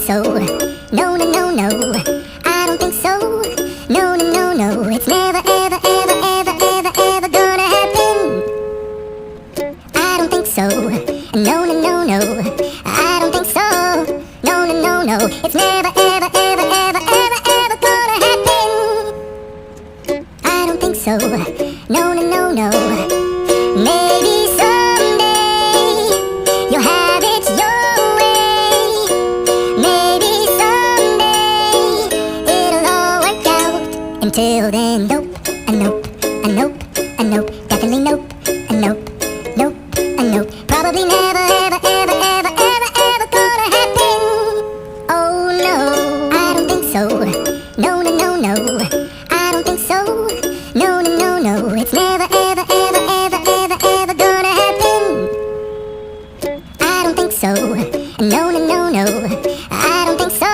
so. No, no, no, no. I don't think so. No, no, no, no. It's never, ever, ever, ever, ever, ever gonna happen. I don't think so. No, no, no, no. I don't think so. No, no, no, no. It's never, ever, ever, ever, ever, ever gonna happen. I don't think so. No, no, no, no. Maybe someday you'll have it your way. Maybe someday it'll all work out. Until then, nope, a nope, a nope, a nope, definitely nope, a nope, nope, a nope. Probably never, ever, ever, ever, ever, ever gonna happen. Oh no, I don't think so. No, no, no, no. I don't think so. No, no, no, no. It's never, ever, ever, ever, ever, ever gonna happen. I don't think so. No, no, no, no. I don't think so.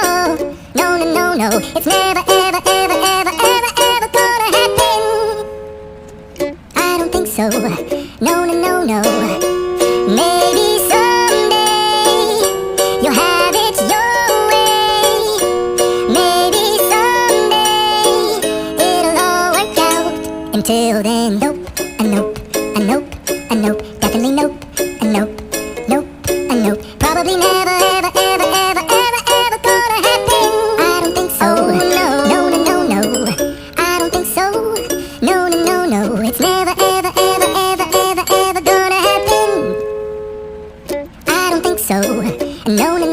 No, no, no, no. It's never, ever, ever, ever, ever, ever gonna happen. I don't think so. No, no, no, no. Maybe someday you'll have it your way. Maybe someday it'll all work out. Until then, nope, a nope, a nope, a nope, definitely nope, a nope, nope, a nope. Probably never, ever, ever, ever, ever, ever gonna happen. I don't think so. Oh no, no, no, no, no. I don't think so. No, no, no, no. It's never, ever, ever, ever, ever, ever gonna happen. I don't think so. No, no,